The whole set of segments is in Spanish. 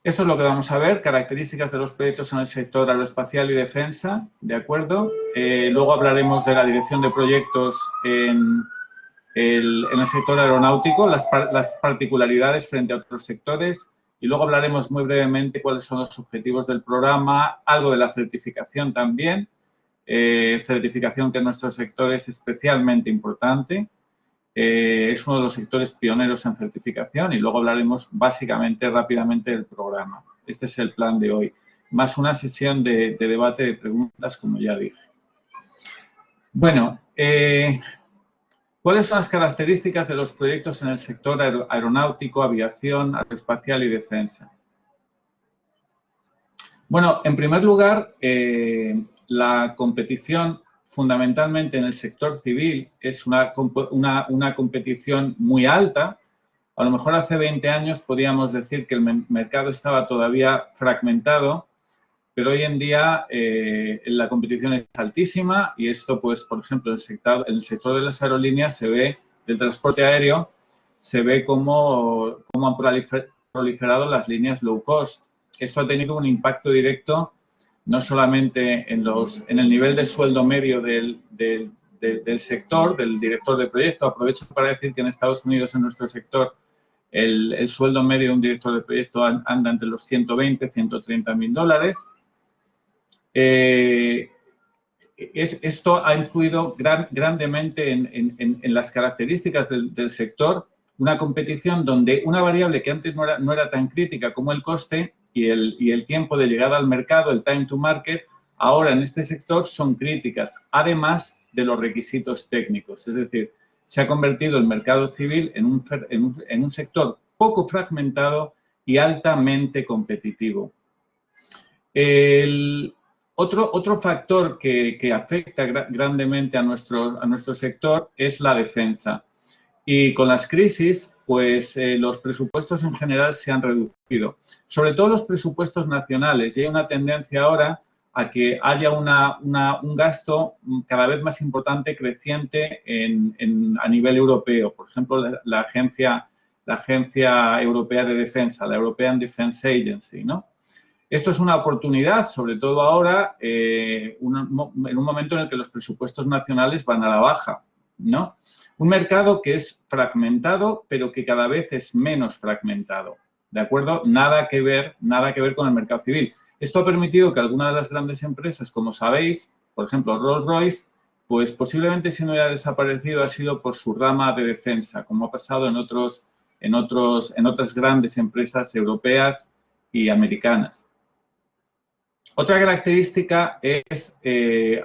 Esto es lo que vamos a ver, características de los proyectos en el sector aeroespacial y defensa, ¿de acuerdo? Luego hablaremos de la dirección de proyectos en el sector aeronáutico, las particularidades frente a otros sectores, y luego hablaremos muy brevemente cuáles son los objetivos del programa, algo de la certificación también, certificación que en nuestro sector es especialmente importante. Es uno de los sectores pioneros en certificación y luego hablaremos básicamente, rápidamente del programa. Este es el plan de hoy, más una sesión de debate de preguntas, como ya dije. Bueno, ¿cuáles son las características de los proyectos en el sector aeronáutico, aviación, aeroespacial y defensa? Bueno, en primer lugar, la competición fundamentalmente en el sector civil es una competición muy alta. A lo mejor hace 20 años podíamos decir que el mercado estaba todavía fragmentado, pero hoy en día la competición es altísima y esto, pues, por ejemplo, en el sector de las aerolíneas se ve, del transporte aéreo, se ve cómo han proliferado las líneas low cost. Esto ha tenido un impacto directo no solamente en el nivel de sueldo medio del sector, del director de proyecto. Aprovecho para decir que en Estados Unidos, en nuestro sector, el sueldo medio de un director de proyecto anda entre los 120 y 130 mil dólares. Esto ha influido grandemente en las características del sector, una competición donde una variable que antes no era tan crítica como el coste y el tiempo de llegada al mercado, el time to market, ahora en este sector son críticas, además de los requisitos técnicos. Es decir, se ha convertido el mercado civil en un sector poco fragmentado y altamente competitivo. Otro factor que afecta grandemente a nuestro sector es la defensa. Y con las crisis, pues los presupuestos en general se han reducido, sobre todo los presupuestos nacionales. Y hay una tendencia ahora a que haya un gasto cada vez más importante, creciente a nivel europeo. Por ejemplo, la Agencia Europea de Defensa, la European Defence Agency, ¿no? Esto es una oportunidad, sobre todo ahora, en un momento en el que los presupuestos nacionales van a la baja, ¿no? Un mercado que es fragmentado, pero que cada vez es menos fragmentado, ¿de acuerdo? Nada que ver con el mercado civil. Esto ha permitido que algunas de las grandes empresas, como sabéis, por ejemplo, Rolls-Royce, pues posiblemente si no hubiera desaparecido ha sido por su rama de defensa, como ha pasado en otras grandes empresas europeas y americanas. Otra característica es,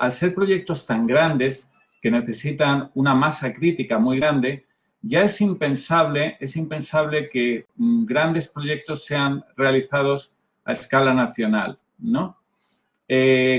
al ser proyectos tan grandes que necesitan una masa crítica muy grande, ya es impensable que grandes proyectos sean realizados a escala nacional, ¿no?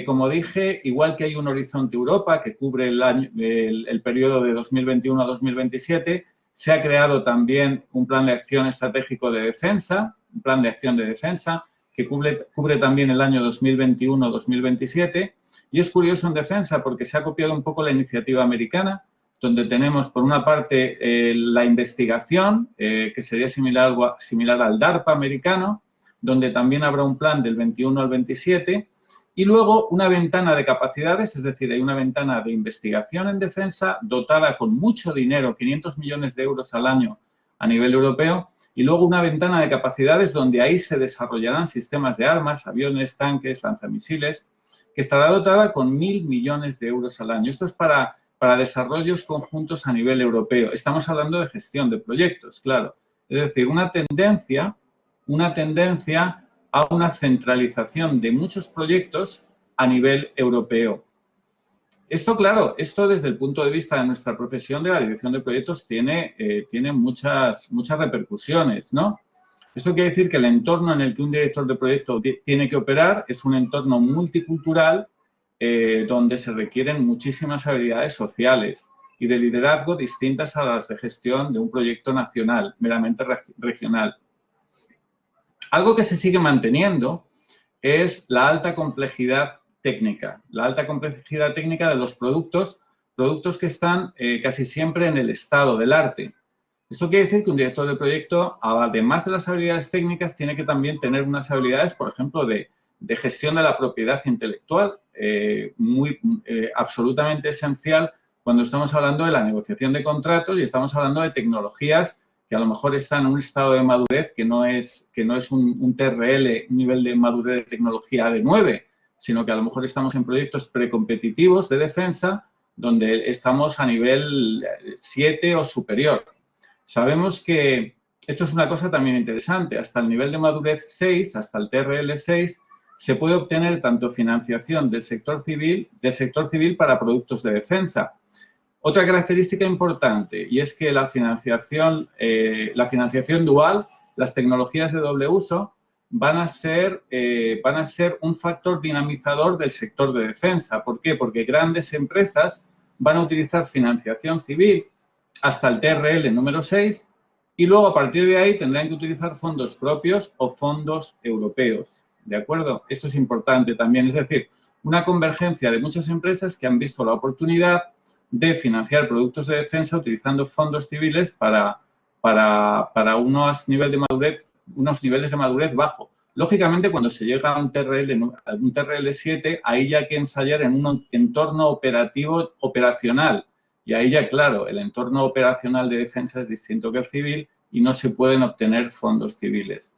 Como dije, igual que hay un Horizonte Europa que cubre el periodo de 2021 a 2027, se ha creado también un plan de acción estratégico de defensa, un plan de acción de defensa, que cubre también el año 2021-2027. Y es curioso en defensa porque se ha copiado un poco la iniciativa americana, donde tenemos, por una parte, la investigación, que sería similar al DARPA americano, donde también habrá un plan del 21 al 27, y luego una ventana de capacidades, es decir, hay una ventana de investigación en defensa dotada con mucho dinero, 500 millones de euros al año a nivel europeo, y luego una ventana de capacidades donde ahí se desarrollarán sistemas de armas, aviones, tanques, lanzamisiles, que estará dotada con 1.000 millones de euros al año. Esto es para desarrollos conjuntos a nivel europeo. Estamos hablando de gestión de proyectos, claro. Es decir, una tendencia a una centralización de muchos proyectos a nivel europeo. Esto, claro, desde el punto de vista de nuestra profesión de la dirección de proyectos tiene muchas repercusiones, ¿no? Esto quiere decir que el entorno en el que un director de proyecto tiene que operar es un entorno multicultural donde se requieren muchísimas habilidades sociales y de liderazgo distintas a las de gestión de un proyecto nacional, meramente regional. Algo que se sigue manteniendo es la alta complejidad técnica, de los productos que están casi siempre en el estado del arte. Esto quiere decir que un director de proyecto, además de las habilidades técnicas, tiene que también tener unas habilidades, por ejemplo, de gestión de la propiedad intelectual, absolutamente esencial cuando estamos hablando de la negociación de contratos y estamos hablando de tecnologías que a lo mejor están en un estado de madurez que no es un TRL, un nivel de madurez de tecnología de 9, sino que a lo mejor estamos en proyectos precompetitivos de defensa donde estamos a nivel 7 o superior. Sabemos que esto es una cosa también interesante. Hasta el nivel de madurez 6, hasta el TRL 6, se puede obtener tanto financiación del sector civil para productos de defensa. Otra característica importante, y es que la financiación dual, las tecnologías de doble uso, van a ser un factor dinamizador del sector de defensa. ¿Por qué? Porque grandes empresas van a utilizar financiación civil hasta el TRL número 6 y luego a partir de ahí tendrán que utilizar fondos propios o fondos europeos. ¿De acuerdo? Esto es importante también, es decir, una convergencia de muchas empresas que han visto la oportunidad de financiar productos de defensa utilizando fondos civiles para unos niveles de madurez bajo. Lógicamente, cuando se llega a un TRL 7, ahí ya hay que ensayar en un entorno operacional. Y ahí ya, claro, el entorno operacional de defensa es distinto que el civil y no se pueden obtener fondos civiles.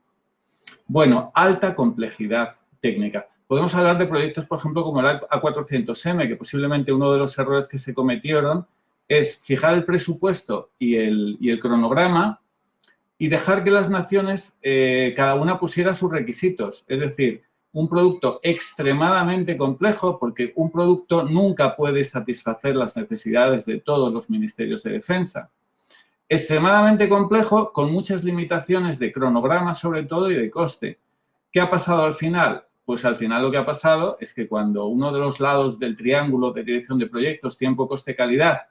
Bueno, alta complejidad técnica. Podemos hablar de proyectos, por ejemplo, como el A400M, que posiblemente uno de los errores que se cometieron es fijar el presupuesto y el cronograma y dejar que las naciones, cada una pusiera sus requisitos. Es decir, un producto extremadamente complejo, porque un producto nunca puede satisfacer las necesidades de todos los ministerios de defensa. Extremadamente complejo, con muchas limitaciones de cronograma, sobre todo, y de coste. ¿Qué ha pasado al final? Pues al final lo que ha pasado es que cuando uno de los lados del triángulo de dirección de proyectos, tiempo, coste, calidad,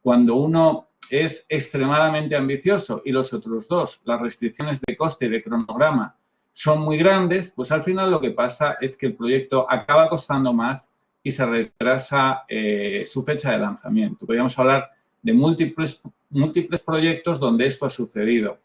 cuando uno es extremadamente ambicioso y los otros dos, las restricciones de coste y de cronograma, son muy grandes, pues al final lo que pasa es que el proyecto acaba costando más y se retrasa su fecha de lanzamiento. Podríamos hablar de múltiples proyectos donde esto ha sucedido.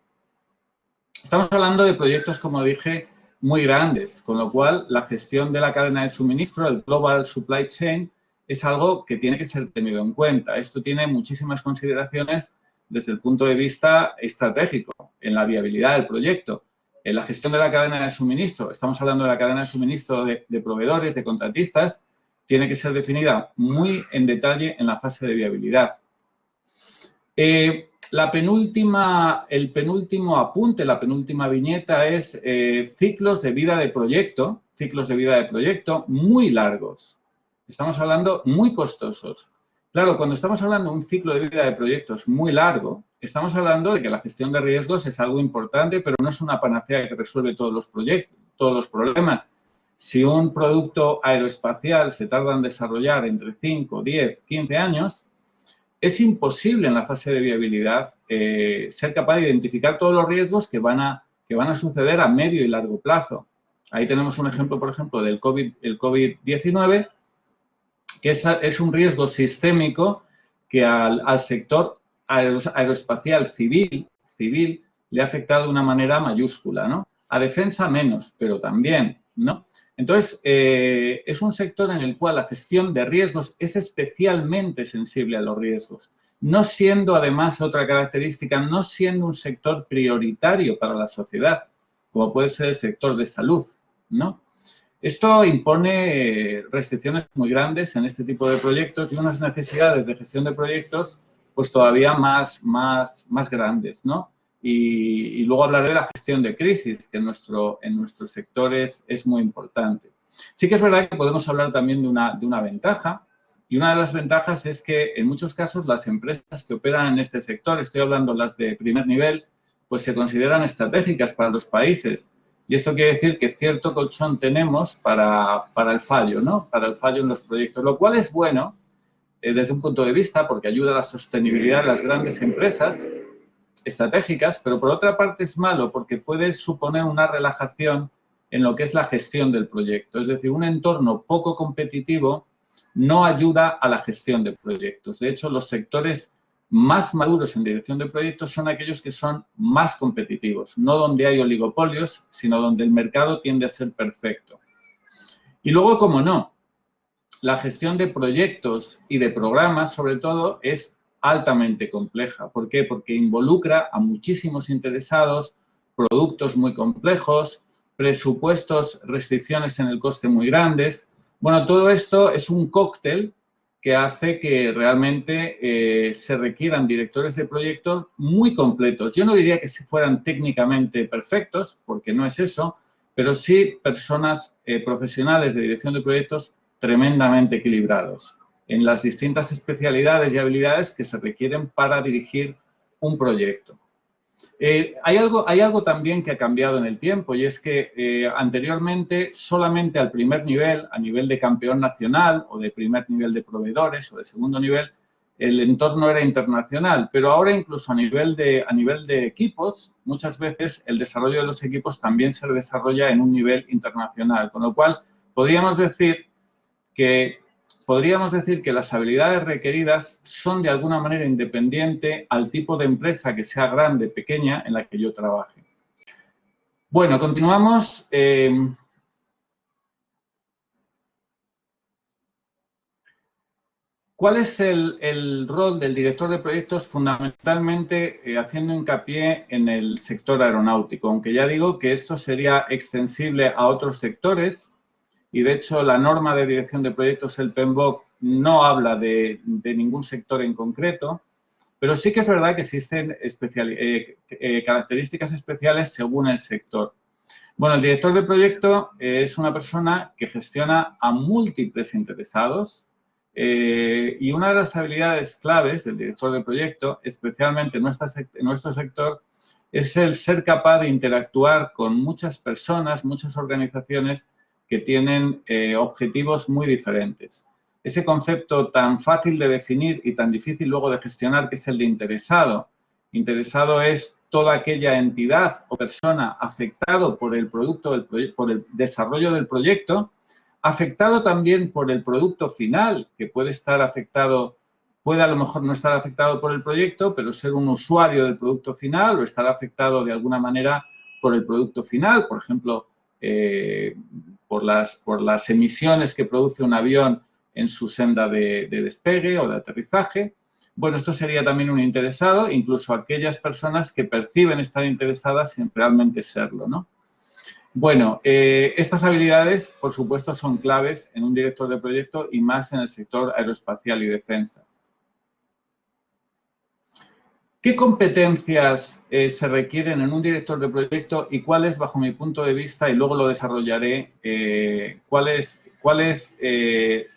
Estamos hablando de proyectos, como dije, muy grandes, con lo cual la gestión de la cadena de suministro, el Global Supply Chain, es algo que tiene que ser tenido en cuenta. Esto tiene muchísimas consideraciones desde el punto de vista estratégico, en la viabilidad del proyecto. En la gestión de la cadena de suministro, estamos hablando de la cadena de suministro de proveedores, de contratistas, tiene que ser definida muy en detalle en la fase de viabilidad. El penúltimo apunte, la penúltima viñeta es ciclos de vida de proyecto muy largos. Estamos hablando muy costosos. Claro, cuando estamos hablando de un ciclo de vida de proyectos muy largo, estamos hablando de que la gestión de riesgos es algo importante, pero no es una panacea que resuelve todos los problemas. Si un producto aeroespacial se tarda en desarrollar entre 5, 10, 15 años, es imposible en la fase de viabilidad ser capaz de identificar todos los riesgos que van a suceder a medio y largo plazo. Ahí tenemos un ejemplo, por ejemplo, del COVID-19, que es un riesgo sistémico que al sector aeroespacial civil le ha afectado de una manera mayúscula, ¿no? A defensa menos, pero también, ¿no? Entonces, es un sector en el cual la gestión de riesgos es especialmente sensible a los riesgos, no siendo, además, otra característica, no siendo un sector prioritario para la sociedad, como puede ser el sector de salud, ¿no? Esto impone restricciones muy grandes en este tipo de proyectos y unas necesidades de gestión de proyectos pues todavía más grandes, ¿no? Y luego hablaré de la gestión de crisis, que en nuestro sector es muy importante. Sí que es verdad que podemos hablar también de una ventaja, y una de las ventajas es que en muchos casos las empresas que operan en este sector, estoy hablando las de primer nivel, pues se consideran estratégicas para los países. Y esto quiere decir que cierto colchón tenemos para el fallo, ¿no? Para el fallo en los proyectos, lo cual es bueno desde un punto de vista porque ayuda a la sostenibilidad de las grandes empresas estratégicas, pero por otra parte es malo porque puede suponer una relajación en lo que es la gestión del proyecto. Es decir, un entorno poco competitivo no ayuda a la gestión de proyectos. De hecho, los sectores más maduros en dirección de proyectos son aquellos que son más competitivos, no donde hay oligopolios, sino donde el mercado tiende a ser perfecto. Y luego, como no, la gestión de proyectos y de programas, sobre todo, es altamente compleja. ¿Por qué? Porque involucra a muchísimos interesados, productos muy complejos, presupuestos, restricciones en el coste muy grandes. Bueno, todo esto es un cóctel que hace que realmente se requieran directores de proyectos muy completos. Yo no diría que si fueran técnicamente perfectos, porque no es eso, pero sí personas profesionales de dirección de proyectos tremendamente equilibrados en las distintas especialidades y habilidades que se requieren para dirigir un proyecto. Hay algo también que ha cambiado en el tiempo y es que anteriormente solamente al primer nivel, a nivel de campeón nacional o de primer nivel de proveedores o de segundo nivel, el entorno era internacional, pero ahora incluso a nivel de equipos, muchas veces el desarrollo de los equipos también se desarrolla en un nivel internacional, con lo cual podríamos decir que las habilidades requeridas son de alguna manera independiente al tipo de empresa, que sea grande, pequeña, en la que yo trabaje. Bueno, continuamos. ¿Cuál es el rol del director de proyectos? Fundamentalmente haciendo hincapié en el sector aeronáutico, aunque ya digo que esto sería extensible a otros sectores. Y, de hecho, la norma de dirección de proyectos, el PMBOK, no habla de ningún sector en concreto, pero sí que es verdad que existen características especiales según el sector. Bueno, el director de proyecto es una persona que gestiona a múltiples interesados y una de las habilidades claves del director de proyecto, especialmente en nuestro sector, es el ser capaz de interactuar con muchas personas, muchas organizaciones que tienen objetivos muy diferentes. Ese concepto tan fácil de definir y tan difícil luego de gestionar, que es el de interesado. Interesado es toda aquella entidad o persona afectado por el producto, por el desarrollo del proyecto, afectado también por el producto final, que puede estar afectado, puede a lo mejor no estar afectado por el proyecto, pero ser un usuario del producto final o estar afectado de alguna manera por el producto final, por ejemplo, por las emisiones que produce un avión en su senda de despegue o de aterrizaje. Bueno, esto sería también un interesado, incluso aquellas personas que perciben estar interesadas sin realmente serlo, ¿no? Bueno, estas habilidades, por supuesto, son claves en un director de proyecto y más en el sector aeroespacial y defensa. ¿Qué competencias se requieren en un director de proyecto y cuáles, bajo mi punto de vista, y luego lo desarrollaré, cuáles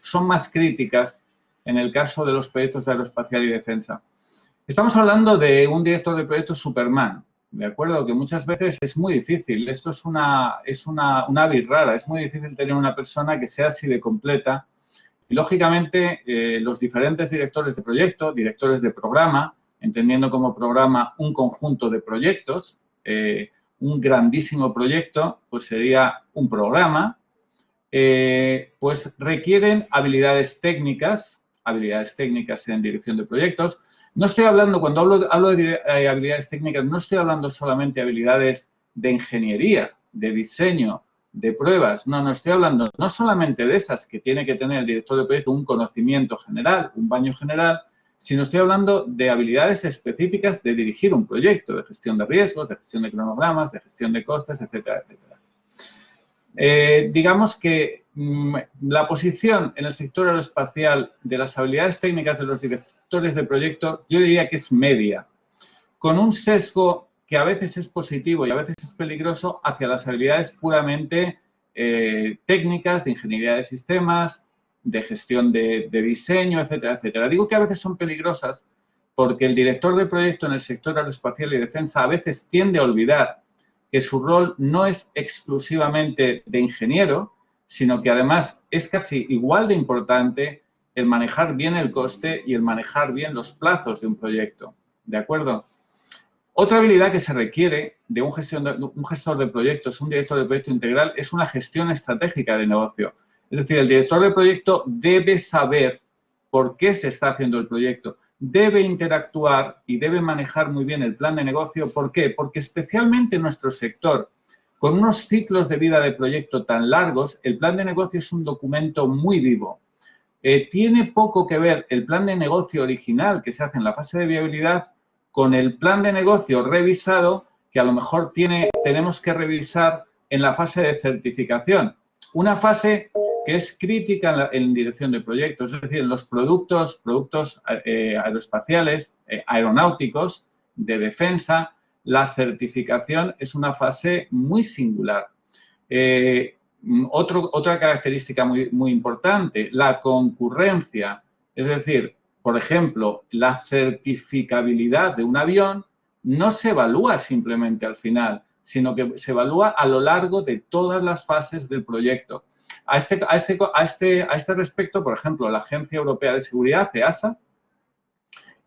son más críticas en el caso de los proyectos de aeroespacial y defensa? Estamos hablando de un director de proyecto Superman, ¿de acuerdo? Que muchas veces es muy difícil. Esto es una vis rara. Es muy difícil tener una persona que sea así de completa. Y, lógicamente, los diferentes directores de proyecto, directores de programa, entendiendo como programa un conjunto de proyectos, un grandísimo proyecto, pues sería un programa, pues requieren habilidades técnicas en dirección de proyectos. No estoy hablando, cuando hablo de habilidades técnicas, no estoy hablando solamente de habilidades de ingeniería, de diseño, de pruebas. No estoy hablando no solamente de esas que tiene que tener el director de proyecto, un conocimiento general, un baño general, sino estoy hablando de habilidades específicas de dirigir un proyecto, de gestión de riesgos, de gestión de cronogramas, de gestión de costes, etcétera, etcétera. Digamos que la posición en el sector aeroespacial de las habilidades técnicas de los directores de proyecto, yo diría que es media, con un sesgo que a veces es positivo y a veces es peligroso hacia las habilidades puramente técnicas, de ingeniería de sistemas, de gestión de diseño, etcétera, etcétera. Digo que a veces son peligrosas porque el director de proyecto en el sector aeroespacial y defensa a veces tiende a olvidar que su rol no es exclusivamente de ingeniero, sino que además es casi igual de importante el manejar bien el coste y el manejar bien los plazos de un proyecto. ¿De acuerdo? Otra habilidad que se requiere de un gestor de proyectos, un director de proyecto integral, es una gestión estratégica de negocio. Es decir, el director de proyecto debe saber por qué se está haciendo el proyecto, debe interactuar y debe manejar muy bien el plan de negocio. ¿Por qué? Porque especialmente en nuestro sector, con unos ciclos de vida de proyecto tan largos, el plan de negocio es un documento muy vivo. Tiene poco que ver el plan de negocio original que se hace en la fase de viabilidad con el plan de negocio revisado que a lo mejor tenemos que revisar en la fase de certificación. Una fase que es crítica en dirección de proyectos, es decir, en los productos aeroespaciales, aeronáuticos, de defensa, la certificación es una fase muy singular. Otra característica muy importante, la concurrencia. Es decir, por ejemplo, la certificabilidad de un avión no se evalúa simplemente al final, sino que se evalúa a lo largo de todas las fases del proyecto. A este respecto, por ejemplo, la Agencia Europea de Seguridad,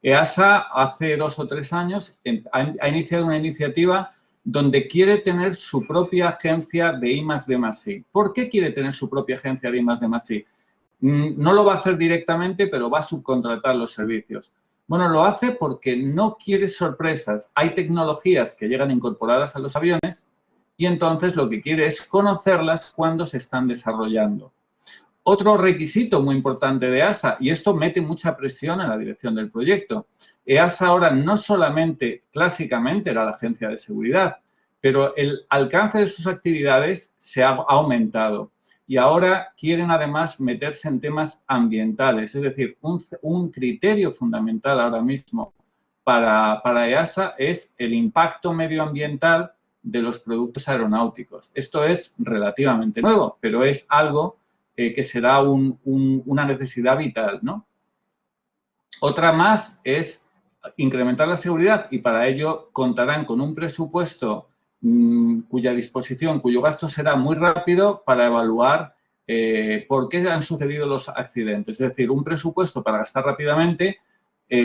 EASA hace 2 o 3 años ha iniciado una iniciativa donde quiere tener su propia agencia de I+D+I. ¿Por qué quiere tener su propia agencia de I+D+I? No lo va a hacer directamente, pero va a subcontratar los servicios. Bueno, lo hace porque no quiere sorpresas. Hay tecnologías que llegan incorporadas a los aviones y entonces lo que quiere es conocerlas cuando se están desarrollando. Otro requisito muy importante de EASA, y esto mete mucha presión en la dirección del proyecto. EASA ahora no solamente, clásicamente, era la agencia de seguridad, pero el alcance de sus actividades se ha aumentado. Y ahora quieren además meterse en temas ambientales, es decir, un criterio fundamental ahora mismo para EASA es el impacto medioambiental de los productos aeronáuticos. Esto es relativamente nuevo, pero es algo que será una necesidad vital, ¿no? Otra más es incrementar la seguridad y para ello contarán con un presupuesto cuya disposición, cuyo gasto será muy rápido para evaluar por qué han sucedido los accidentes. Es decir, un presupuesto para gastar rápidamente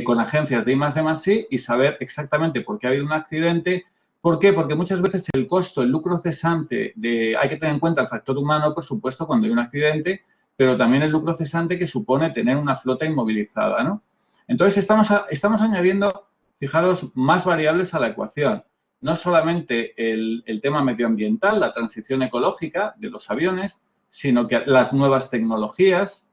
con agencias de I+D+I y saber exactamente por qué ha habido un accidente. ¿Por qué? Porque muchas veces el costo, el lucro cesante, hay que tener en cuenta el factor humano, por supuesto, cuando hay un accidente, pero también el lucro cesante que supone tener una flota inmovilizada, ¿no? Entonces, estamos añadiendo, fijaros, más variables a la ecuación. No solamente el tema medioambiental, la transición ecológica de los aviones, sino que las nuevas tecnologías.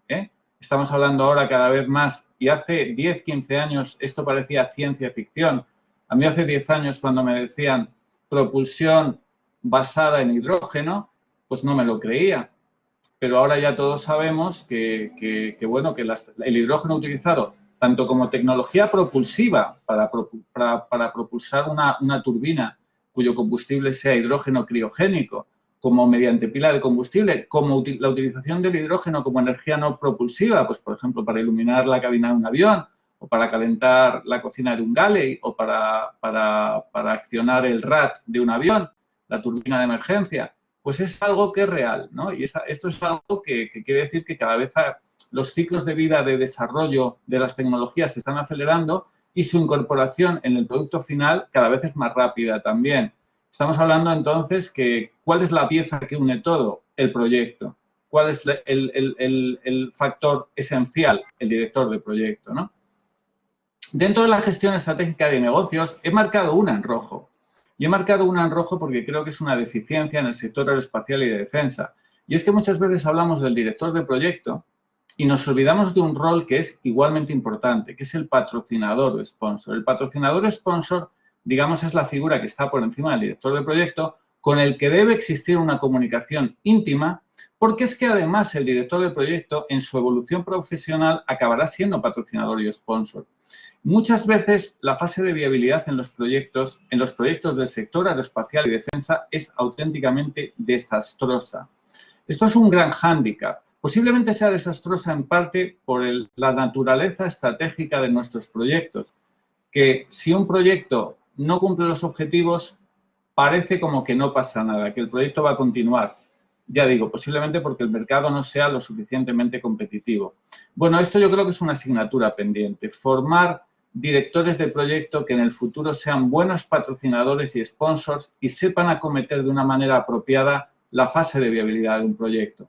Estamos hablando ahora cada vez más, y hace 10, 15 años esto parecía ciencia ficción. A mí hace 10 años cuando me decían propulsión basada en hidrógeno, pues no me lo creía. Pero ahora ya todos sabemos que el hidrógeno utilizado tanto como tecnología propulsiva para propulsar una turbina cuyo combustible sea hidrógeno criogénico, como mediante pila de combustible, como la utilización del hidrógeno como energía no propulsiva, pues por ejemplo para iluminar la cabina de un avión, o para calentar la cocina de un galley, o para accionar el RAT de un avión, la turbina de emergencia, pues es algo que es real, ¿no? Y esto es algo que quiere decir que cada vez los ciclos de vida de desarrollo de las tecnologías se están acelerando y su incorporación en el producto final cada vez es más rápida también. Estamos hablando entonces que ¿cuál es la pieza que une todo? El proyecto. ¿Cuál es el factor esencial? El director de proyecto, ¿no? Dentro de la gestión estratégica de negocios he marcado una en rojo. Y he marcado una en rojo porque creo que es una deficiencia en el sector aeroespacial y de defensa. Y es que muchas veces hablamos del director de proyecto y nos olvidamos de un rol que es igualmente importante, que es el patrocinador o sponsor. El patrocinador o sponsor, digamos, es la figura que está por encima del director de proyecto con el que debe existir una comunicación íntima, porque es que además el director de proyecto en su evolución profesional acabará siendo patrocinador y sponsor. Muchas veces la fase de viabilidad en los proyectos del sector aeroespacial y defensa es auténticamente desastrosa. Esto es un gran hándicap. Posiblemente sea desastrosa en parte por la naturaleza estratégica de nuestros proyectos, que si un proyecto no cumple los objetivos, parece como que no pasa nada, que el proyecto va a continuar. Ya digo, posiblemente porque el mercado no sea lo suficientemente competitivo. Bueno, esto yo creo que es una asignatura pendiente. Formar directores de proyecto que en el futuro sean buenos patrocinadores y sponsors y sepan acometer de una manera apropiada la fase de viabilidad de un proyecto.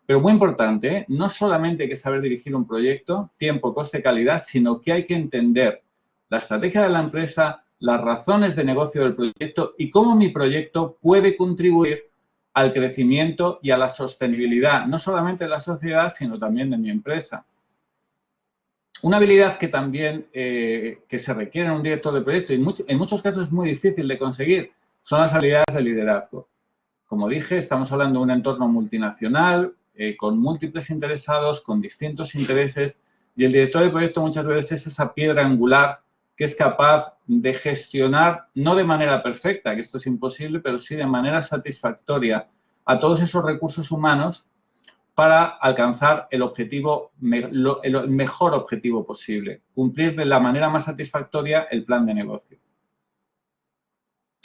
Pero muy importante, ¿eh? No solamente hay que saber dirigir un proyecto, tiempo, coste, calidad, sino que hay que entender la estrategia de la empresa, las razones de negocio del proyecto y cómo mi proyecto puede contribuir al crecimiento y a la sostenibilidad, no solamente de la sociedad, sino también de mi empresa. Una habilidad que también que se requiere en un director de proyecto y en muchos casos es muy difícil de conseguir son las habilidades de liderazgo. Como dije, estamos hablando de un entorno multinacional, con múltiples interesados, con distintos intereses, y el director de proyecto muchas veces es esa piedra angular que es capaz de gestionar, no de manera perfecta, que esto es imposible, pero sí de manera satisfactoria a todos esos recursos humanos para alcanzar el objetivo, el mejor objetivo posible, cumplir de la manera más satisfactoria el plan de negocio.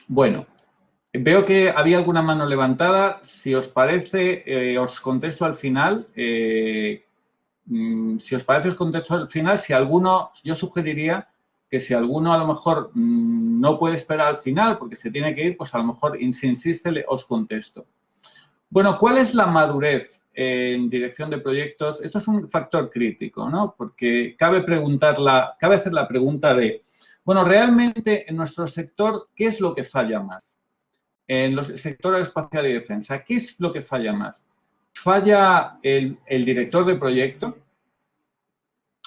Bueno, veo que había alguna mano levantada. Si os parece, os contesto al final. Si os parece, os contesto al final. Si alguno, yo sugeriría que si alguno a lo mejor no puede esperar al final porque se tiene que ir, pues a lo mejor, si insiste, os contesto. Bueno, ¿cuál es la madurez en dirección de proyectos? Esto es un factor crítico, ¿no? Porque cabe hacer la pregunta de, bueno, realmente en nuestro sector, ¿qué es lo que falla más? En el sector aeroespacial y defensa, ¿qué es lo que falla más? ¿Falla el director de proyecto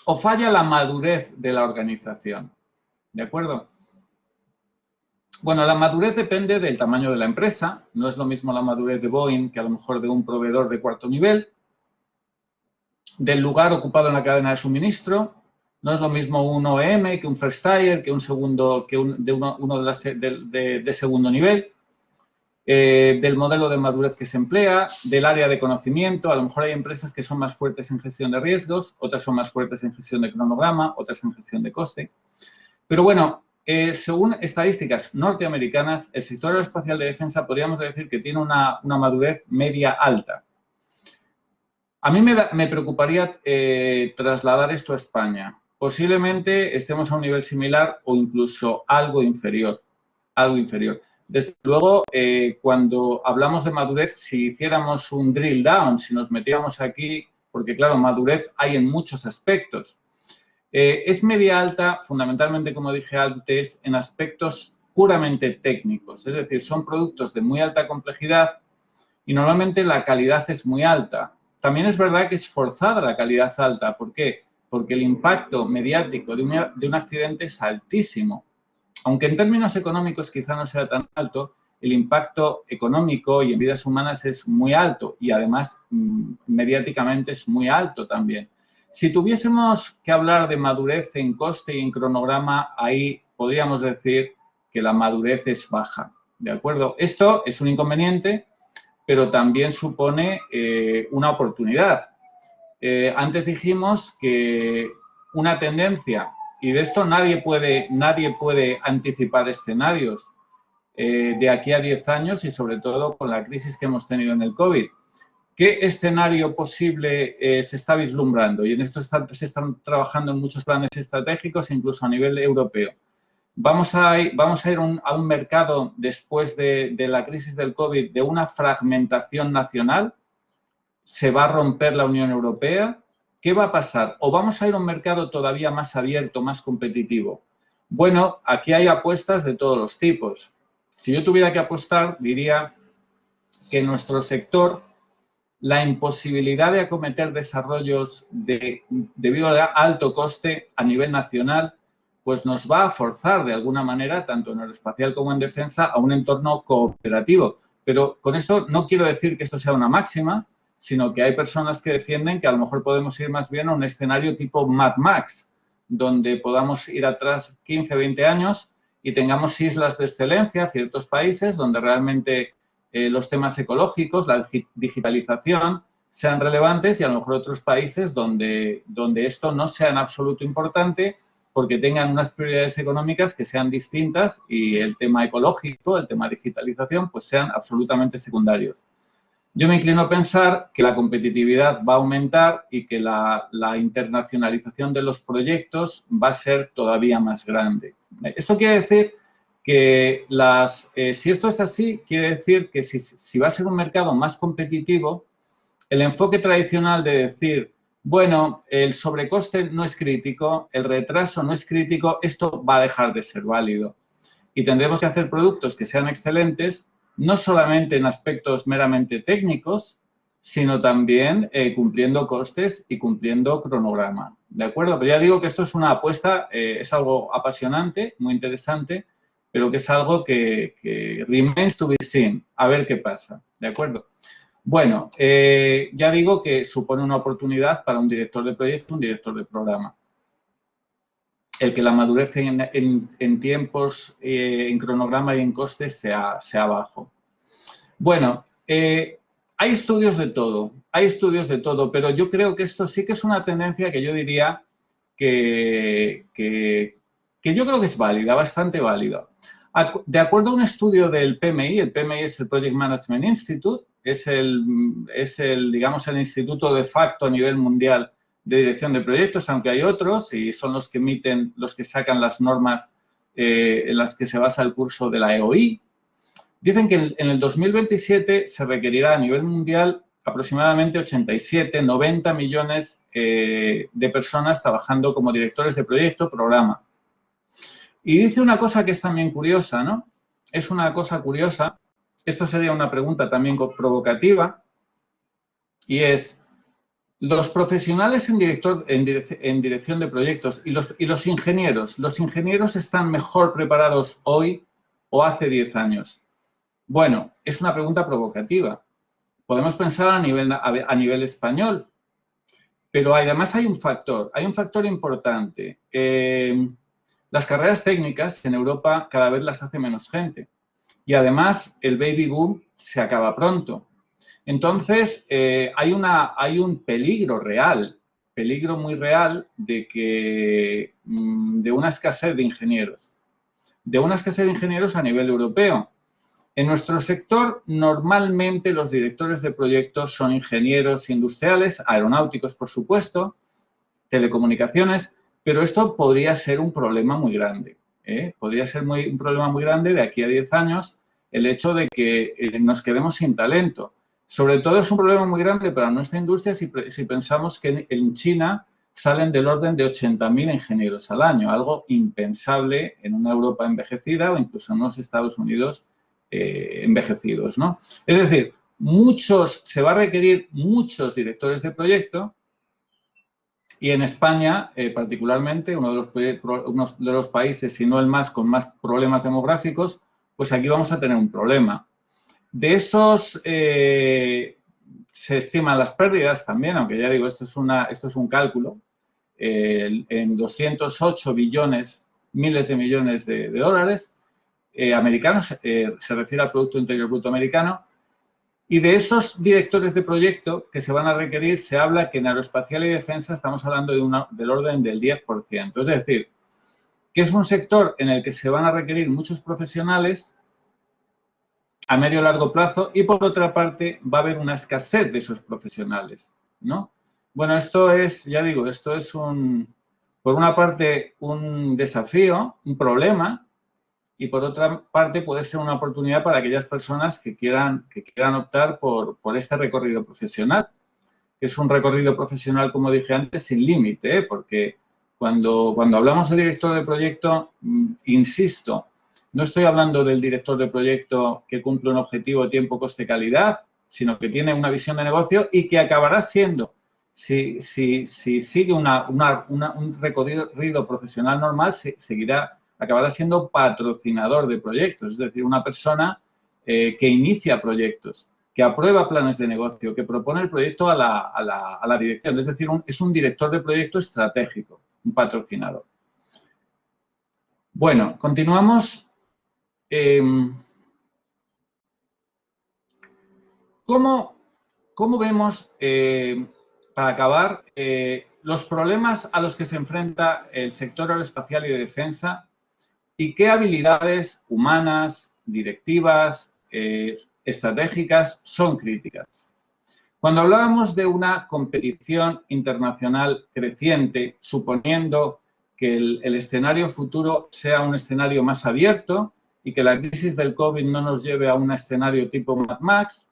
o falla la madurez de la organización? ¿De acuerdo? Bueno, la madurez depende del tamaño de la empresa. No es lo mismo la madurez de Boeing que a lo mejor de un proveedor de cuarto nivel, del lugar ocupado en la cadena de suministro. No es lo mismo un OEM que un first tier, que uno de segundo nivel. Del modelo de madurez que se emplea, del área de conocimiento. A lo mejor hay empresas que son más fuertes en gestión de riesgos, otras son más fuertes en gestión de cronograma, otras en gestión de coste. Pero bueno, según estadísticas norteamericanas, el sector aeroespacial de defensa podríamos decir que tiene una madurez media alta. A mí me preocuparía trasladar esto a España. Posiblemente estemos a un nivel similar o incluso algo inferior. Algo inferior. Desde luego, cuando hablamos de madurez, si hiciéramos un drill down, si nos metiéramos aquí, porque claro, madurez hay en muchos aspectos. Es media alta, fundamentalmente, como dije antes, en aspectos puramente técnicos. Es decir, son productos de muy alta complejidad y normalmente la calidad es muy alta. También es verdad que es forzada la calidad alta. ¿Por qué? Porque el impacto mediático de un accidente es altísimo. Aunque en términos económicos quizá no sea tan alto, el impacto económico y en vidas humanas es muy alto y además mediáticamente es muy alto también. Si tuviésemos que hablar de madurez en coste y en cronograma, ahí podríamos decir que la madurez es baja, ¿de acuerdo? Esto es un inconveniente, pero también supone una oportunidad. Antes dijimos que una tendencia, y de esto nadie puede anticipar escenarios de aquí a 10 años y sobre todo con la crisis que hemos tenido en el COVID. ¿Qué escenario posible se está vislumbrando? Y en esto se están trabajando en muchos planes estratégicos, incluso a nivel europeo. Vamos a ir a un mercado después de la crisis del COVID de una fragmentación nacional. ¿Se va a romper la Unión Europea? ¿Qué va a pasar? ¿O vamos a ir a un mercado todavía más abierto, más competitivo? Bueno, aquí hay apuestas de todos los tipos. Si yo tuviera que apostar, diría que en nuestro sector la imposibilidad de acometer desarrollos debido al alto coste a nivel nacional, pues nos va a forzar de alguna manera, tanto en aeroespacial como en defensa, a un entorno cooperativo. Pero con esto no quiero decir que esto sea una máxima, sino que hay personas que defienden que a lo mejor podemos ir más bien a un escenario tipo Mad Max, donde podamos ir atrás 15, 20 años y tengamos islas de excelencia, ciertos países donde realmente los temas ecológicos, la digitalización sean relevantes y a lo mejor otros países donde esto no sea en absoluto importante porque tengan unas prioridades económicas que sean distintas y el tema ecológico, el tema digitalización, pues sean absolutamente secundarios. Yo me inclino a pensar que la competitividad va a aumentar y que la internacionalización de los proyectos va a ser todavía más grande. Esto quiere decir que si esto es así, quiere decir que si va a ser un mercado más competitivo, El enfoque tradicional de decir, bueno, el sobrecoste no es crítico, el retraso no es crítico, esto va a dejar de ser válido. Y tendremos que hacer productos que sean excelentes, no solamente en aspectos meramente técnicos, sino también cumpliendo costes y cumpliendo cronograma. ¿De acuerdo? Pero ya digo que esto es una apuesta, es algo apasionante, muy interesante, pero que es algo que remains to be seen. A ver qué pasa. ¿De acuerdo? Bueno, ya digo que supone una oportunidad para un director de proyecto, un director de programa. El que la madurez en tiempos, en cronograma y en costes sea bajo. Bueno, hay estudios de todo, pero yo creo que esto sí que es una tendencia que yo diría que yo creo que es válida, bastante válida. De acuerdo a un estudio del PMI, el PMI es el Project Management Institute, es el, digamos, el instituto de facto a nivel mundial de dirección de proyectos, aunque hay otros y son los que emiten, los que sacan las normas en las que se basa el curso de la EOI. Dicen que en el 2027 se requerirá a nivel mundial aproximadamente 87, 90 millones de personas trabajando como directores de proyecto, programa. Y dice una cosa que es también curiosa, ¿no? Es una cosa curiosa, esto sería una pregunta también provocativa, y es, los profesionales en dirección de proyectos y los ingenieros están mejor preparados hoy o hace 10 años. Bueno, es una pregunta provocativa. Podemos pensar a nivel español, pero además hay un factor importante. Las carreras técnicas en Europa cada vez las hace menos gente y además el baby boom se acaba pronto. Entonces, hay un peligro real, peligro muy real de una escasez de ingenieros. De una escasez de ingenieros a nivel europeo. En nuestro sector, normalmente los directores de proyectos son ingenieros industriales, aeronáuticos, por supuesto, telecomunicaciones, pero esto podría ser un problema muy grande. Podría ser un problema muy grande de aquí a 10 años el hecho de que nos quedemos sin talento. Sobre todo es un problema muy grande para nuestra industria si pensamos que en China salen del orden de 80.000 ingenieros al año, algo impensable en una Europa envejecida o incluso en unos Estados Unidos envejecidos, ¿no? Es decir, se va a requerir muchos directores de proyecto y en España, particularmente, uno de los países, si no el más, con más problemas demográficos, pues aquí vamos a tener un problema. De esos se estiman las pérdidas también, aunque ya digo, esto es un cálculo, en 208 billones, miles de millones de dólares americanos, se refiere al Producto Interior Bruto americano, y de esos directores de proyecto que se van a requerir, se habla que en aeroespacial y defensa estamos hablando del orden del 10%. Es decir, que es un sector en el que se van a requerir muchos profesionales a medio o largo plazo y, por otra parte, va a haber una escasez de esos profesionales, ¿no? Bueno, esto es, ya digo, esto es por una parte, un desafío, un problema, y por otra parte puede ser una oportunidad para aquellas personas que quieran optar por este recorrido profesional, que es un recorrido profesional, como dije antes, sin límite, porque cuando hablamos de director de proyecto, insisto, no estoy hablando del director de proyecto que cumple un objetivo de tiempo, coste, calidad, sino que tiene una visión de negocio y que acabará siendo, si sigue un recorrido profesional normal, acabará siendo patrocinador de proyectos, es decir, una persona que inicia proyectos, que aprueba planes de negocio, que propone el proyecto a la dirección, es decir, es un director de proyecto estratégico, un patrocinador. Bueno, continuamos. ¿Cómo vemos, para acabar, los problemas a los que se enfrenta el sector aeroespacial y de defensa y qué habilidades humanas, directivas, estratégicas son críticas? Cuando hablábamos de una competición internacional creciente, suponiendo que el escenario futuro sea un escenario más abierto y que la crisis del COVID no nos lleve a un escenario tipo Mad Max,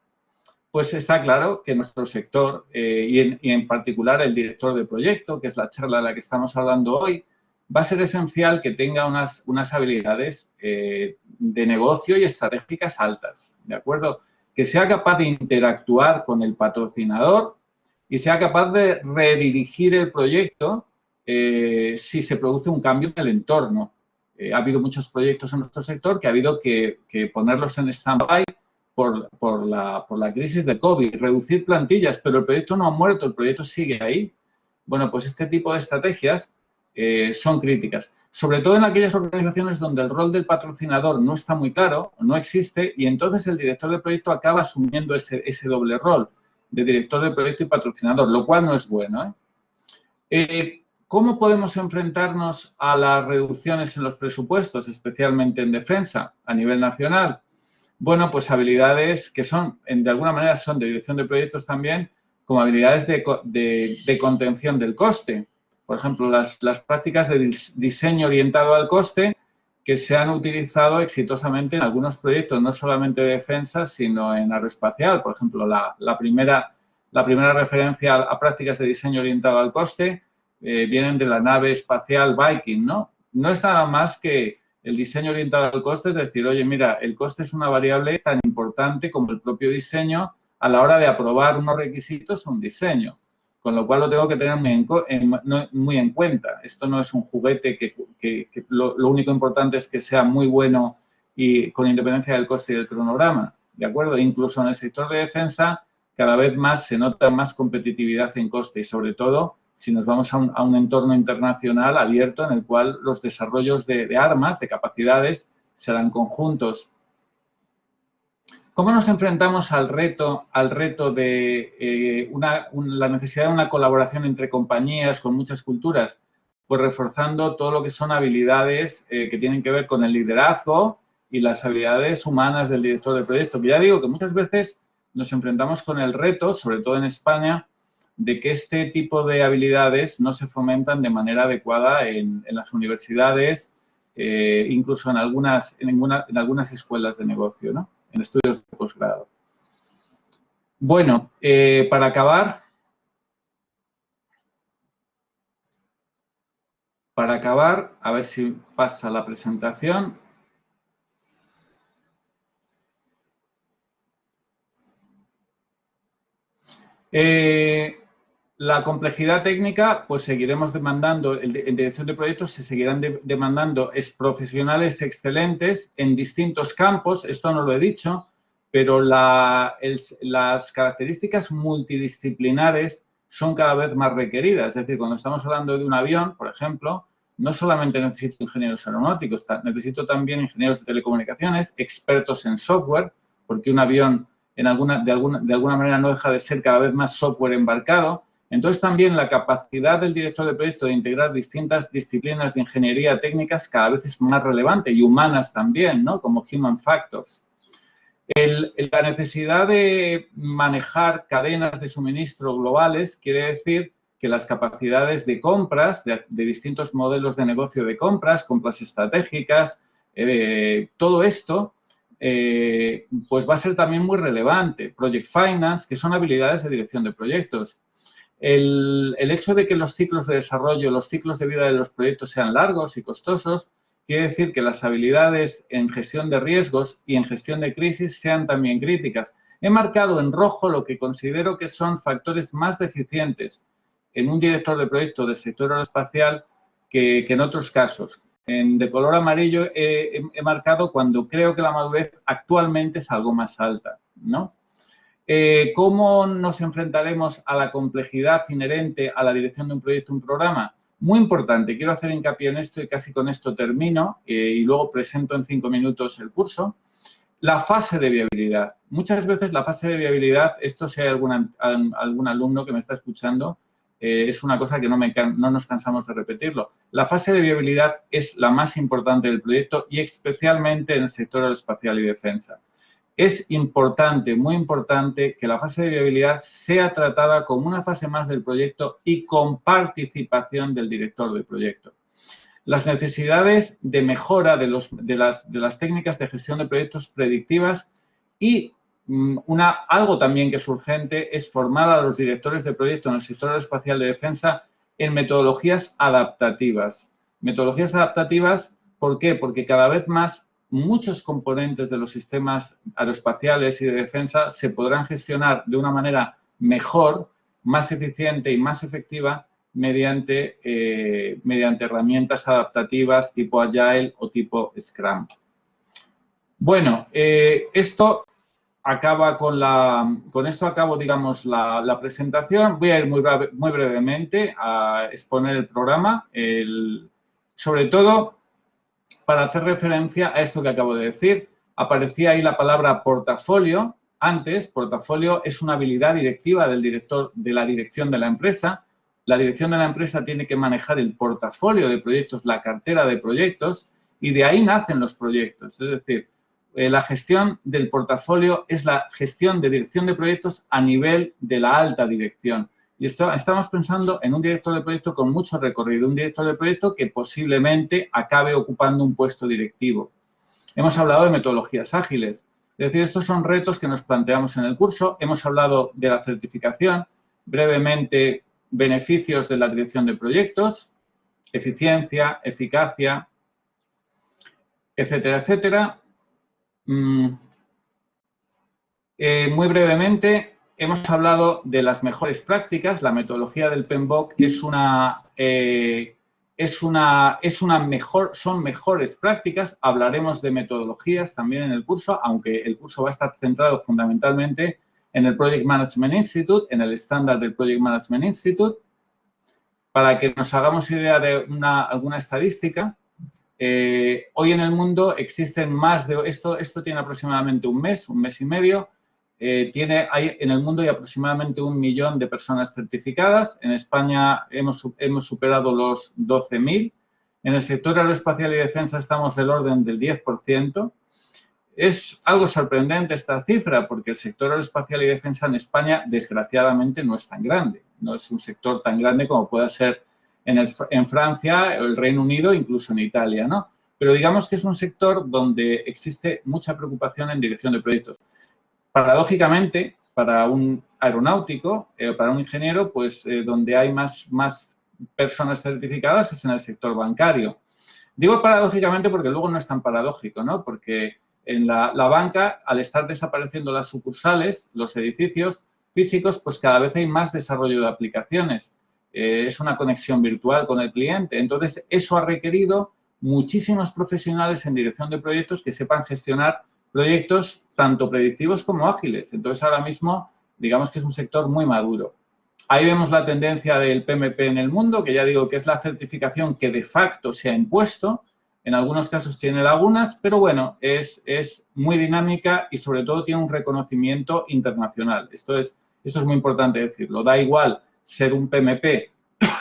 pues está claro que nuestro sector, y en particular el director de proyecto, que es la charla de la que estamos hablando hoy, va a ser esencial que tenga unas habilidades de negocio y estratégicas altas, ¿de acuerdo? Que sea capaz de interactuar con el patrocinador y sea capaz de redirigir el proyecto si se produce un cambio en el entorno. Ha habido muchos proyectos en nuestro sector que ha habido que ponerlos en stand-by por la crisis de COVID, reducir plantillas, pero el proyecto no ha muerto, el proyecto sigue ahí. Bueno, pues este tipo de estrategias son críticas, sobre todo en aquellas organizaciones donde el rol del patrocinador no está muy claro, no existe, y entonces el director de proyecto acaba asumiendo ese doble rol de director de proyecto y patrocinador, lo cual no es bueno. ¿Cómo podemos enfrentarnos a las reducciones en los presupuestos, especialmente en defensa, a nivel nacional? Bueno, pues habilidades que son, de alguna manera, son de dirección de proyectos también, como habilidades de contención del coste. Por ejemplo, las prácticas de diseño orientado al coste que se han utilizado exitosamente en algunos proyectos, no solamente de defensa, sino en aeroespacial. Por ejemplo, la primera referencia a prácticas de diseño orientado al coste vienen de la nave espacial Viking, ¿no? No es nada más que el diseño orientado al coste, es decir, oye, mira, el coste es una variable tan importante como el propio diseño a la hora de aprobar unos requisitos o un diseño, con lo cual lo tengo que tener muy en cuenta. Esto no es un juguete que lo único importante es que sea muy bueno y con independencia del coste y del cronograma, ¿de acuerdo? Incluso en el sector de defensa cada vez más se nota más competitividad en coste y sobre todo si nos vamos a un entorno internacional abierto en el cual los desarrollos de armas, de capacidades, serán conjuntos. ¿Cómo nos enfrentamos al reto de la necesidad de una colaboración entre compañías con muchas culturas? Pues reforzando todo lo que son habilidades que tienen que ver con el liderazgo y las habilidades humanas del director de proyecto. Que ya digo que muchas veces nos enfrentamos con el reto, sobre todo en España, de que este tipo de habilidades no se fomentan de manera adecuada en las universidades, incluso en algunas escuelas de negocio, ¿no? En estudios de posgrado. Bueno, para acabar, a ver si pasa la presentación. La complejidad técnica, pues seguiremos demandando, en dirección de proyectos se seguirán demandando profesionales excelentes en distintos campos, esto no lo he dicho, pero las características multidisciplinares son cada vez más requeridas. Es decir, cuando estamos hablando de un avión, por ejemplo, no solamente necesito ingenieros aeronáuticos, necesito también ingenieros de telecomunicaciones, expertos en software, porque un avión de alguna manera no deja de ser cada vez más software embarcado. Entonces, también la capacidad del director de proyecto de integrar distintas disciplinas de ingeniería técnicas cada vez es más relevante y humanas también, ¿no? Como human factors. La necesidad de manejar cadenas de suministro globales quiere decir que las capacidades de compras, de distintos modelos de negocio de compras estratégicas, todo esto pues va a ser también muy relevante. Project Finance, que son habilidades de dirección de proyectos. El hecho de que los ciclos de desarrollo, los ciclos de vida de los proyectos sean largos y costosos, quiere decir que las habilidades en gestión de riesgos y en gestión de crisis sean también críticas. He marcado en rojo lo que considero que son factores más deficientes en un director de proyecto del sector aeroespacial que en otros casos. De color amarillo he marcado cuando creo que la madurez actualmente es algo más alta, ¿no? ¿Cómo nos enfrentaremos a la complejidad inherente a la dirección de un proyecto, un programa? Muy importante, quiero hacer hincapié en esto y casi con esto termino y luego presento en 5 minutos el curso. La fase de viabilidad. Muchas veces la fase de viabilidad, esto si hay algún alumno que me está escuchando, es una cosa que no nos cansamos de repetirlo. La fase de viabilidad es la más importante del proyecto y especialmente en el sector aeroespacial y defensa. Es importante, muy importante, que la fase de viabilidad sea tratada como una fase más del proyecto y con participación del director del proyecto. Las necesidades de mejora de las técnicas de gestión de proyectos predictivas y Algo también que es urgente es formar a los directores de proyecto en el sector aeroespacial de defensa en metodologías adaptativas. Metodologías adaptativas, ¿por qué? Porque cada vez más muchos componentes de los sistemas aeroespaciales y de defensa se podrán gestionar de una manera mejor, más eficiente y más efectiva mediante herramientas adaptativas tipo Agile o tipo Scrum. Bueno, esto acaba con esto acabo, digamos, la presentación. Voy a ir muy brevemente a exponer el programa, sobre todo para hacer referencia a esto que acabo de decir. Aparecía ahí la palabra portafolio. Antes, portafolio es una habilidad directiva del director de la dirección de la empresa. La dirección de la empresa tiene que manejar el portafolio de proyectos, la cartera de proyectos, y de ahí nacen los proyectos. Es decir, la gestión del portafolio es la gestión de dirección de proyectos a nivel de la alta dirección. Y estamos pensando en un director de proyecto con mucho recorrido, un director de proyecto que posiblemente acabe ocupando un puesto directivo. Hemos hablado de metodologías ágiles. Es decir, estos son retos que nos planteamos en el curso. Hemos hablado de la certificación, brevemente beneficios de la dirección de proyectos, eficiencia, eficacia, etcétera, etcétera. Muy brevemente, hemos hablado de las mejores prácticas. La metodología del PMBOK son mejores prácticas. Hablaremos de metodologías también en el curso, aunque el curso va a estar centrado fundamentalmente en el Project Management Institute, en el estándar del Project Management Institute. Para que nos hagamos idea de alguna estadística, hoy en el mundo existen más de... Esto tiene aproximadamente un mes y medio. En el mundo hay aproximadamente 1 millón de personas certificadas. En España hemos superado los 12.000. En el sector aeroespacial y defensa estamos del orden del 10%. Es algo sorprendente esta cifra porque el sector aeroespacial y defensa en España, desgraciadamente, no es tan grande. No es un sector tan grande como pueda ser en Francia, el Reino Unido, incluso en Italia, ¿no? Pero digamos que es un sector donde existe mucha preocupación en dirección de proyectos. Paradójicamente, para un aeronáutico, para un ingeniero, pues donde hay más personas certificadas es en el sector bancario. Digo paradójicamente porque luego no es tan paradójico, ¿no? Porque en la banca, al estar desapareciendo las sucursales, los edificios físicos, pues cada vez hay más desarrollo de aplicaciones. Es una conexión virtual con el cliente. Entonces, eso ha requerido muchísimos profesionales en dirección de proyectos que sepan gestionar proyectos tanto predictivos como ágiles. Entonces, ahora mismo, digamos que es un sector muy maduro. Ahí vemos la tendencia del PMP en el mundo, que ya digo que es la certificación que de facto se ha impuesto. En algunos casos tiene lagunas, pero bueno, es muy dinámica y sobre todo tiene un reconocimiento internacional. Esto es muy importante decirlo. Da igual ser un PMP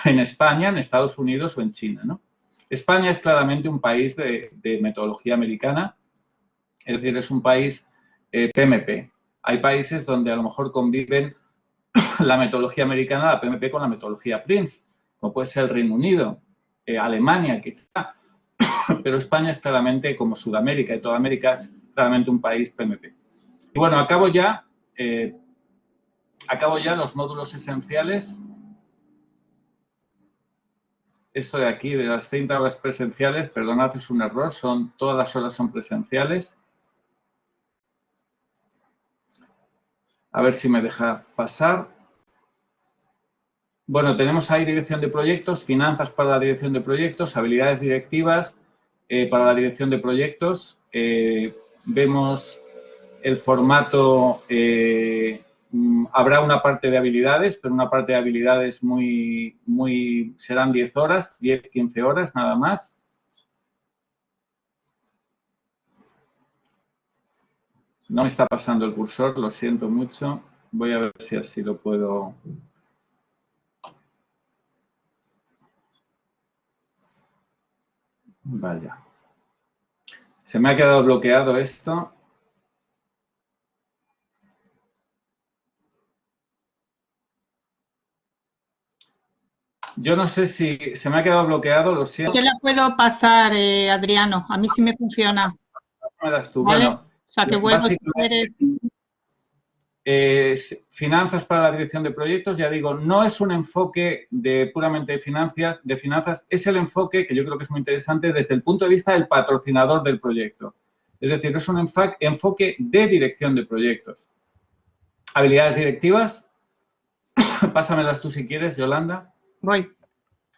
en España, en Estados Unidos o en China, ¿no? España es claramente un país de metodología americana, es decir, es un país PMP. Hay países donde a lo mejor conviven la metodología americana, la PMP, con la metodología PRINCE, como puede ser el Reino Unido, Alemania quizá, pero España es claramente, como Sudamérica y toda América, es claramente un país PMP. Y bueno, acabo ya los módulos esenciales. Esto de aquí, de las 30 horas presenciales, perdonad, es un error, todas las horas son presenciales. A ver si me deja pasar. Bueno, tenemos ahí dirección de proyectos, finanzas para la dirección de proyectos, habilidades directivas para la dirección de proyectos. Vemos el formato, habrá una parte de habilidades, pero una parte de habilidades serán 10 horas, 10, 15 horas, nada más. No me está pasando el cursor, lo siento mucho. Voy a ver si así lo puedo... Vaya. Se me ha quedado bloqueado esto. Yo no sé si se me ha quedado bloqueado, lo siento. Te la puedo pasar, Adriano. A mí sí me funciona. Me das tú. ¿Vale? Bueno, o sea, que vuelvo si quieres. Finanzas para la dirección de proyectos, ya digo, no es un enfoque de puramente de finanzas, es el enfoque que yo creo que es muy interesante desde el punto de vista del patrocinador del proyecto. Es decir, es un enfoque de dirección de proyectos. Habilidades directivas, pásamelas tú si quieres, Yolanda. Voy.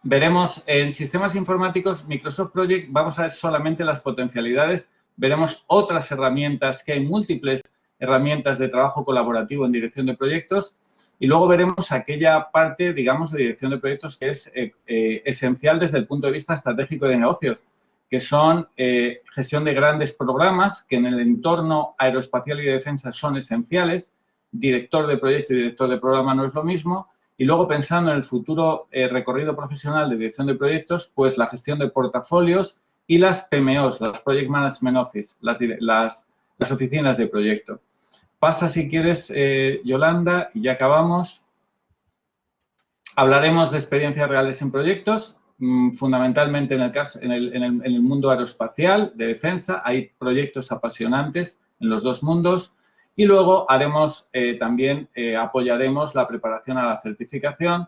Veremos en sistemas informáticos, Microsoft Project, vamos a ver solamente las potencialidades, veremos otras herramientas, que hay múltiples herramientas de trabajo colaborativo en dirección de proyectos, y luego veremos aquella parte, digamos, de dirección de proyectos que es esencial desde el punto de vista estratégico de negocios, que son gestión de grandes programas que en el entorno aeroespacial y de defensa son esenciales. Director de proyecto y director de programa no es lo mismo. Y luego, pensando en el futuro recorrido profesional de dirección de proyectos, pues la gestión de portafolios y las PMOs, las Project Management Office, las oficinas de proyecto. Pasa, si quieres, Yolanda, y ya acabamos. Hablaremos de experiencias reales en proyectos, fundamentalmente en el mundo aeroespacial, de defensa. Hay proyectos apasionantes en los dos mundos. Y luego haremos también, apoyaremos la preparación a la certificación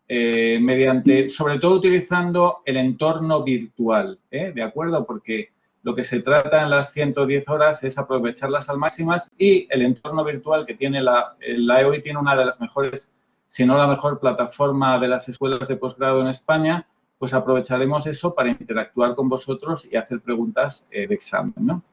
mediante, sobre todo utilizando el entorno virtual, ¿de acuerdo? Porque lo que se trata en las 110 horas es aprovecharlas al máximo y el entorno virtual que tiene la EOI tiene una de las mejores, si no la mejor plataforma de las escuelas de posgrado en España, pues aprovecharemos eso para interactuar con vosotros y hacer preguntas de examen, ¿no?